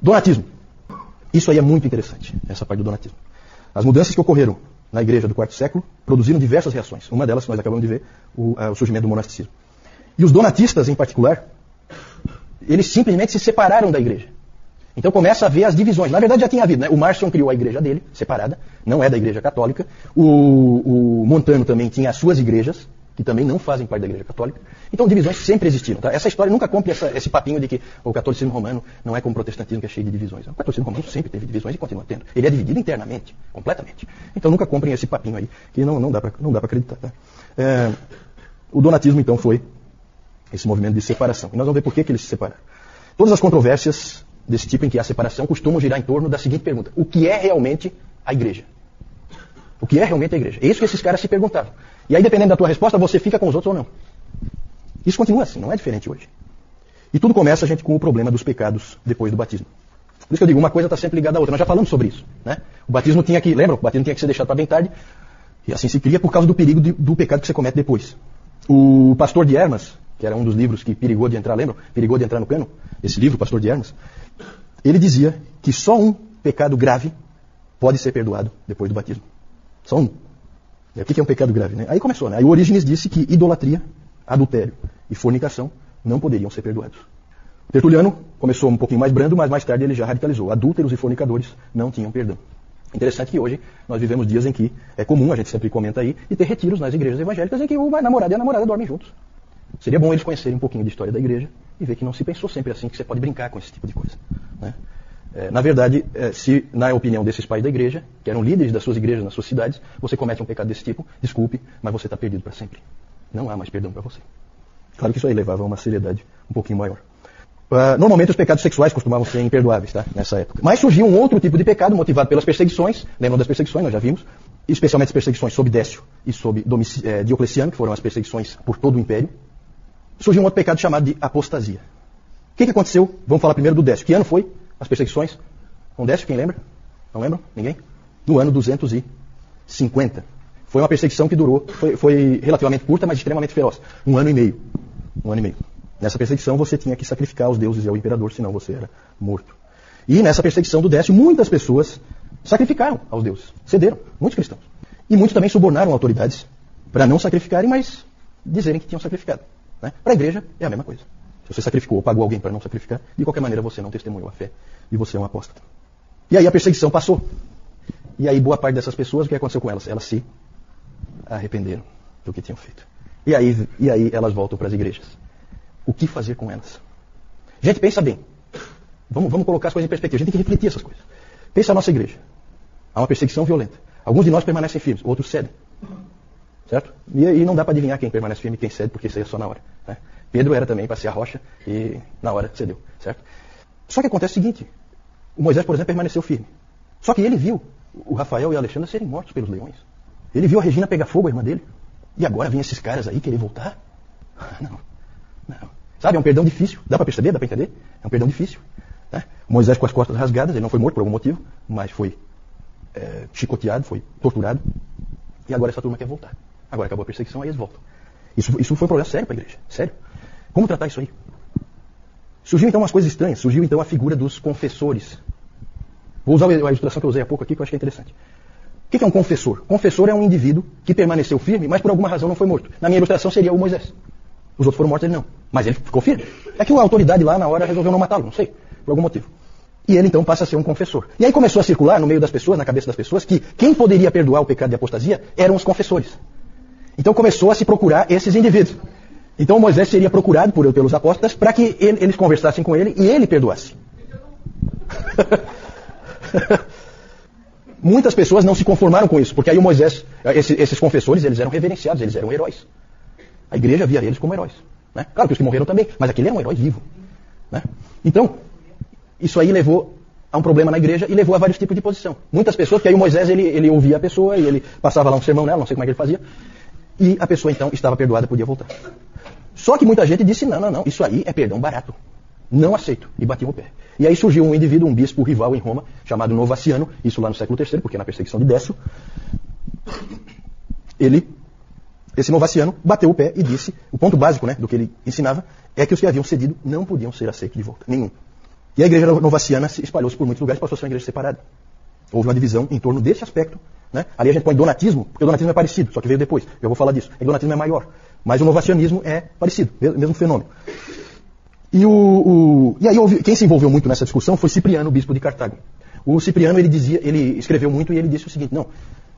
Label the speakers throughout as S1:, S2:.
S1: Donatismo. Isso aí é muito interessante, essa parte do donatismo. As mudanças que ocorreram na igreja do quarto século produziram diversas reações. Uma delas, que nós acabamos de ver, o surgimento do monasticismo. E os donatistas, em particular, eles simplesmente se separaram da igreja. Então começa a haver as divisões. Na verdade já tinha havido, né? O Marcion criou a igreja dele, separada, não é da igreja católica. O Montano também tinha as suas igrejas, que também não fazem parte da igreja católica. Então divisões sempre existiram. Tá? Essa história nunca compre esse papinho de que o catolicismo romano não é como o protestantismo, que é cheio de divisões. O catolicismo romano sempre teve divisões e continua tendo. Ele é dividido internamente, completamente. Então nunca comprem esse papinho aí, que não dá para acreditar. Tá? O donatismo então foi esse movimento de separação. E nós vamos ver por que eles se separaram. Todas as controvérsias desse tipo em que há separação costumam girar em torno da seguinte pergunta: o que é realmente a igreja? O que é realmente a igreja? É isso que esses caras se perguntavam. E aí, dependendo da tua resposta, você fica com os outros ou não. Isso continua assim, não é diferente hoje. E tudo começa, gente, com o problema dos pecados depois do batismo. Por isso que eu digo, uma coisa está sempre ligada à outra. Nós já falamos sobre isso. Né? O batismo tinha que, lembra? O batismo tinha que ser deixado para bem tarde. E assim se cria por causa do perigo do pecado que você comete depois. O Pastor de Hermas, que era um dos livros que perigou de entrar, lembram? Perigou de entrar no cano. Esse livro, Pastor de Hermas, ele dizia que só um pecado grave pode ser perdoado depois do batismo. Só um. E o que é um pecado grave? Né? Aí começou, né? Aí o Orígenes disse que idolatria, adultério e fornicação não poderiam ser perdoados. O Tertuliano começou um pouquinho mais brando, mas mais tarde ele já radicalizou. Adúlteros e fornicadores não tinham perdão. Interessante que hoje nós vivemos dias em que é comum, a gente sempre comenta aí, de ter retiros nas igrejas evangélicas em que o namorado e a namorada dormem juntos. Seria bom eles conhecerem um pouquinho de história da igreja e ver que não se pensou sempre assim, que você pode brincar com esse tipo de coisa. Né? Na verdade, se na opinião desses pais da igreja, que eram líderes das suas igrejas nas suas cidades, você comete um pecado desse tipo, desculpe, mas você está perdido para sempre. Não há mais perdão para você. Claro que isso aí levava a uma seriedade um pouquinho maior. Normalmente os pecados sexuais costumavam ser imperdoáveis, tá? Nessa época. Mas surgiu um outro tipo de pecado motivado pelas perseguições. Lembram das perseguições? Nós já vimos. Especialmente as perseguições sob Décio e sob Diocleciano, que foram as perseguições por todo o império. Surgiu um outro pecado chamado de apostasia. O que aconteceu? Vamos falar primeiro do Décio. Que ano foi as perseguições com Décio? Quem lembra? Não lembram? Ninguém? No ano 250. Foi uma perseguição que durou, foi relativamente curta, mas extremamente feroz. Um ano e meio. Nessa perseguição você tinha que sacrificar aos deuses e ao imperador, senão você era morto. E nessa perseguição do Décio, muitas pessoas sacrificaram aos deuses. Cederam. Muitos cristãos. E muitos também subornaram autoridades para não sacrificarem, mas dizerem que tinham sacrificado. Né? Para a igreja é a mesma coisa. Se você sacrificou ou pagou alguém para não sacrificar, de qualquer maneira você não testemunhou a fé e você é um apóstata. E aí a perseguição passou. E aí boa parte dessas pessoas, o que aconteceu com elas? Elas se arrependeram do que tinham feito. E aí elas voltam para as igrejas. O que fazer com elas? Gente, pensa bem. Vamos colocar as coisas em perspectiva. A gente tem que refletir essas coisas. Pensa a nossa igreja. Há uma perseguição violenta. Alguns de nós permanecem firmes, outros cedem. Certo? E não dá para adivinhar quem permanece firme e quem cede, porque isso aí é só na hora. Né? Pedro era também para ser a rocha e na hora cedeu. Certo? Só que acontece o seguinte. O Moisés, por exemplo, permaneceu firme. Só que ele viu o Rafael e a Alexandra serem mortos pelos leões. Ele viu a Regina pegar fogo, a irmã dele. E agora vem esses caras aí querer voltar? Não. Sabe, é um perdão difícil. Dá para perceber? Dá para entender? É um perdão difícil. Né? Moisés com as costas rasgadas, ele não foi morto por algum motivo, mas foi chicoteado, foi torturado. E agora essa turma quer voltar. Agora acabou a perseguição, aí eles voltam. Isso foi um problema sério para a igreja. Sério. Como tratar isso aí? Surgiu então umas coisas estranhas. Surgiu então a figura dos confessores. Vou usar a ilustração que eu usei há pouco aqui, que eu acho que é interessante. O que é um confessor? Confessor é um indivíduo que permaneceu firme, mas por alguma razão não foi morto. Na minha ilustração seria o Moisés. Os outros foram mortos, ele não. Mas ele ficou firme. É que a autoridade lá na hora resolveu não matá-lo, não sei, por algum motivo. E ele então passa a ser um confessor. E aí começou a circular no meio das pessoas, na cabeça das pessoas, que quem poderia perdoar o pecado de apostasia eram os confessores. Então começou a se procurar esses indivíduos. Então Moisés seria procurado pelos apóstolos para que eles conversassem com ele e ele perdoasse. Muitas pessoas não se conformaram com isso, porque aí o Moisés, esses confessores, eles eram reverenciados, eles eram heróis. A igreja via eles como heróis. Né? Claro que os que morreram também, mas aquele era um herói vivo. Né? Então, isso aí levou a um problema na igreja e levou a vários tipos de posição. Muitas pessoas, porque aí o Moisés ele ouvia a pessoa e ele passava lá um sermão nela, não sei como é que ele fazia, e a pessoa então estava perdoada e podia voltar. Só que muita gente disse, não, isso aí é perdão barato. Não aceito. E batiam o pé. E aí surgiu um indivíduo, um bispo rival em Roma, chamado Novaciano, isso lá no século III, porque na perseguição de Décio, esse Novaciano bateu o pé e disse, o ponto básico, né, do que ele ensinava, é que os que haviam cedido não podiam ser aceitos de volta. Nenhum. E a igreja novaciana se espalhou-se por muitos lugares e passou a ser uma igreja separada. Houve uma divisão em torno desse aspecto. Né? Ali a gente põe donatismo, porque o donatismo é parecido, só que veio depois. Eu vou falar disso. O donatismo é maior. Mas o novacianismo é parecido, mesmo fenômeno. E aí quem se envolveu muito nessa discussão foi Cipriano, o bispo de Cartago. O Cipriano, ele escreveu muito e ele disse o seguinte: não,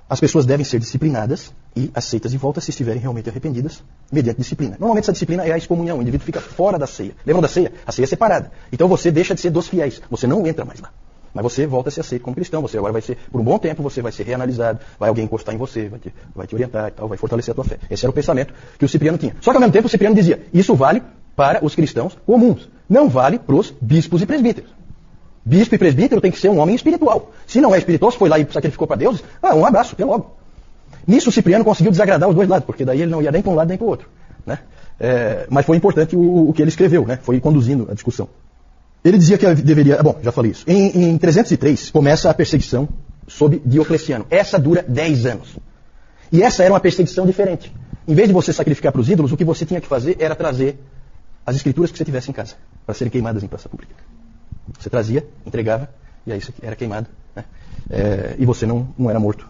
S1: as pessoas devem ser disciplinadas e aceitas de volta se estiverem realmente arrependidas, mediante disciplina. Normalmente essa disciplina é a excomunhão, o indivíduo fica fora da ceia. Lembram da ceia? A ceia é separada. Então você deixa de ser dos fiéis, você não entra mais lá. Mas você volta a ser aceito como cristão, você agora vai ser, por um bom tempo, você vai ser reanalisado, vai alguém encostar em você, vai te orientar e tal, vai fortalecer a tua fé. Esse era o pensamento que o Cipriano tinha. Só que ao mesmo tempo o Cipriano dizia, isso vale para os cristãos comuns, não vale para os bispos e presbíteros. Bispo e presbítero tem que ser um homem espiritual. Se não é espiritual, se foi lá e sacrificou para Deus, um abraço, até logo. Nisso o Cipriano conseguiu desagradar os dois lados, porque daí ele não ia nem para um lado nem para o outro. Né? Mas foi importante o que ele escreveu, né? Foi conduzindo a discussão. Ele dizia que deveria... Bom, já falei isso. Em 303 começa a perseguição sob Diocleciano. Essa dura 10 anos. E essa era uma perseguição diferente. Em vez de você sacrificar para os ídolos, o que você tinha que fazer era trazer as escrituras que você tivesse em casa, para serem queimadas em praça pública. Você trazia, entregava, e aí isso era queimado. Né? E você não era morto.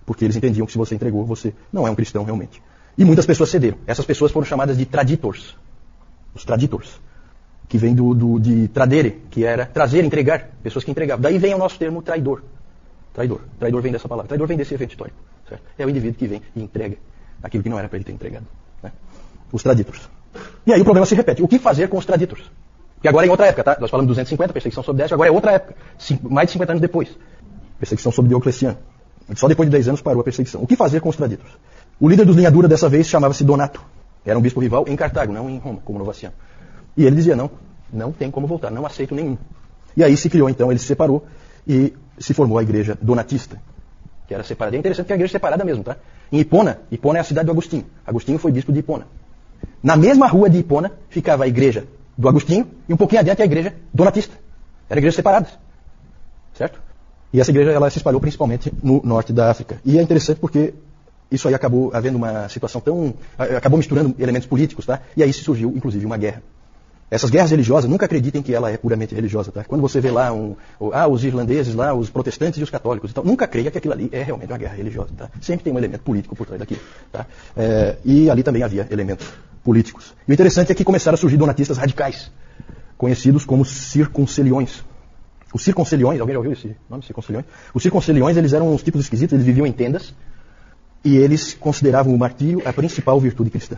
S1: Porque eles entendiam que se você entregou, você não é um cristão realmente. E muitas pessoas cederam. Essas pessoas foram chamadas de traditors. Os traditors. Que vem de tradere, que era trazer, entregar. Pessoas que entregavam. Daí vem o nosso termo traidor. Traidor. Traidor vem dessa palavra. Traidor vem desse evento histórico. Certo? É o indivíduo que vem e entrega aquilo que não era para ele ter entregado. Né? Os traditors. E aí o problema se repete. O que fazer com os traditors? Porque agora é em outra época, tá? Nós falamos de 250, perseguição sob Décio, agora é outra época. Mais de 50 anos depois. Perseguição sob Diocleciano. Só depois de 10 anos parou a perseguição. O que fazer com os traditors? O líder dos linha dura dessa vez chamava-se Donato. Era um bispo rival em Cartago, não em Roma, como Novaciano. E ele dizia, não tem como voltar, não aceito nenhum. E aí se criou então, ele se separou e se formou a igreja donatista, que era separada. É interessante que a igreja é separada mesmo, tá? Em Hipona é a cidade do Agostinho. Agostinho foi bispo de Hipona. Na mesma rua de Hipona ficava a igreja do Agostinho e um pouquinho adiante a igreja donatista. Eram igrejas separadas. Certo? E essa igreja ela se espalhou principalmente no norte da África. E é interessante porque isso aí acabou havendo uma situação acabou misturando elementos políticos, tá? E aí se surgiu, inclusive, uma guerra. Essas guerras religiosas, nunca acreditem que ela é puramente religiosa, tá? Quando você vê lá os irlandeses, lá, os protestantes e os católicos e tal, nunca creia que aquilo ali é realmente uma guerra religiosa, tá? Sempre tem um elemento político por trás daquilo, tá? E ali também havia elementos políticos. E o interessante é que começaram a surgir donatistas radicais, conhecidos como circunceliões. Os circunceliões, alguém já ouviu esse nome, circunceliões? Os circunceliões, eles eram uns tipos esquisitos, eles viviam em tendas, e eles consideravam o martírio a principal virtude cristã.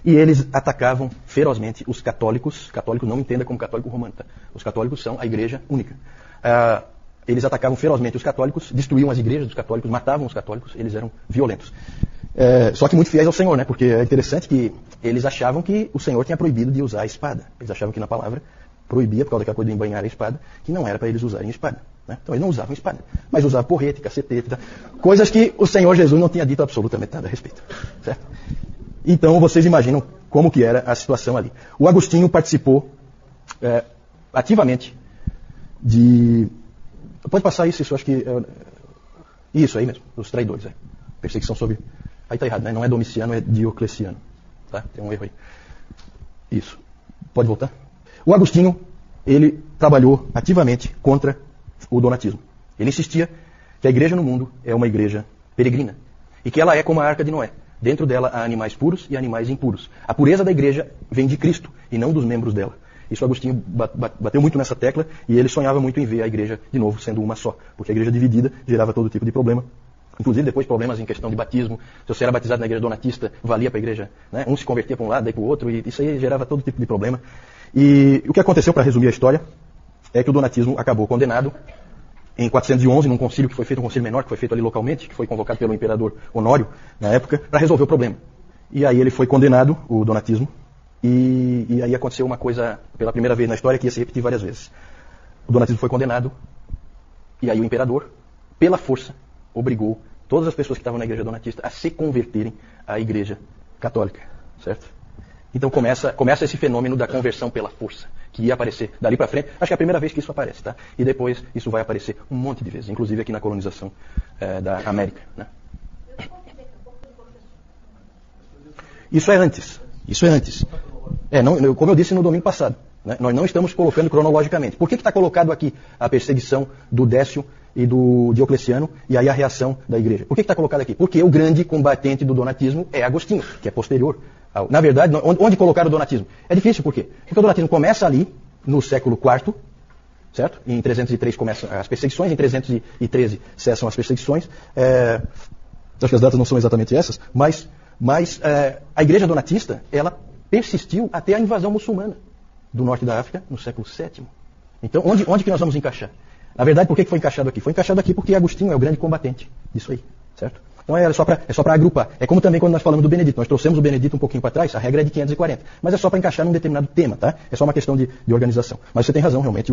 S1: E eles atacavam ferozmente os católicos. Católico não entenda como católico romano. Tá? Os católicos são a igreja única. Eles atacavam ferozmente os católicos, destruíam as igrejas dos católicos, matavam os católicos, eles eram violentos. Só que muito fiéis ao Senhor, né? Porque é interessante que eles achavam que o Senhor tinha proibido de usar a espada. Eles achavam que na palavra proibia, por causa daquela coisa de embanhar a espada, que não era para eles usarem a espada. Né? Então eles não usavam espada, mas usavam porrete, cacetete, tá? Coisas que o Senhor Jesus não tinha dito absolutamente nada a respeito. Certo? Então vocês imaginam como que era a situação ali. O Agostinho participou ativamente de... Pode passar isso eu acho que... Isso aí mesmo, os traidores. Perseguição sobre... Aí está errado, né? Não é Domiciano, é Diocleciano. Tá? Tem um erro aí. Isso. Pode voltar? O Agostinho, ele trabalhou ativamente contra o donatismo. Ele insistia que a igreja no mundo é uma igreja peregrina. E que ela é como a Arca de Noé. Dentro dela há animais puros e animais impuros. A pureza da igreja vem de Cristo e não dos membros dela. Isso Agostinho bateu muito nessa tecla e ele sonhava muito em ver a igreja de novo sendo uma só. Porque a igreja dividida gerava todo tipo de problema. Inclusive depois problemas em questão de batismo. Se você era batizado na igreja donatista, valia para a igreja, né? Um se convertia para um lado, daí para o outro, e isso aí gerava todo tipo de problema. E o que aconteceu, para resumir a história, é que o donatismo acabou condenado em 411, num concílio que foi feito, um concílio menor, que foi feito ali localmente, que foi convocado pelo imperador Honório, na época, para resolver o problema. E aí ele foi condenado, o donatismo, e aí aconteceu uma coisa, pela primeira vez na história, que ia se repetir várias vezes. O donatismo foi condenado, e aí o imperador, pela força, obrigou todas as pessoas que estavam na igreja donatista a se converterem à igreja católica, certo? Então começa esse fenômeno da conversão pela força, que ia aparecer dali para frente. Acho que é a primeira vez que isso aparece, tá? E depois isso vai aparecer um monte de vezes, inclusive aqui na colonização da América, né? Isso é antes. Como eu disse no domingo passado. Né? Nós não estamos colocando cronologicamente. Por que está colocado aqui a perseguição do Décio e do Diocleciano e aí a reação da igreja? Por que está colocado aqui? Porque o grande combatente do donatismo é Agostinho, que é posterior. Na verdade, onde colocar o donatismo? É difícil, por quê? Porque o donatismo começa ali, no século IV, certo? Em 303 começam as perseguições, em 313 cessam as perseguições. Acho que as datas não são exatamente essas, mas a igreja donatista, ela persistiu até a invasão muçulmana do norte da África no século VII. Então, onde que nós vamos encaixar? Na verdade, por que foi encaixado aqui? Foi encaixado aqui porque Agostinho é o grande combatente disso aí, certo? Então é só para agrupar. É como também quando nós falamos do Benedito. Nós trouxemos o Benedito um pouquinho para trás, a regra é de 540. Mas é só para encaixar num determinado tema, tá? É só uma questão de organização. Mas você tem razão, realmente,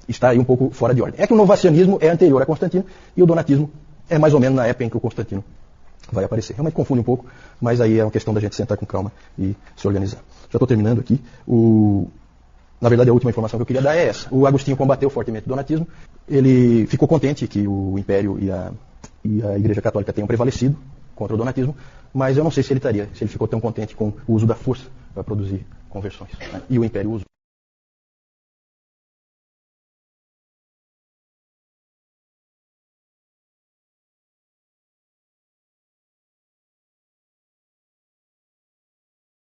S1: está aí um pouco fora de ordem. É que o novacianismo é anterior a Constantino e o donatismo é mais ou menos na época em que o Constantino vai aparecer. Realmente confunde um pouco, mas aí é uma questão da gente sentar com calma e se organizar. Já estou terminando aqui. Na verdade, a última informação que eu queria dar é essa. O Agostinho combateu fortemente o donatismo. Ele ficou contente que o Império e a Igreja Católica tenham prevalecido contra o donatismo, mas eu não sei se ele ficou tão contente com o uso da força para produzir conversões. Né? E o Império usa.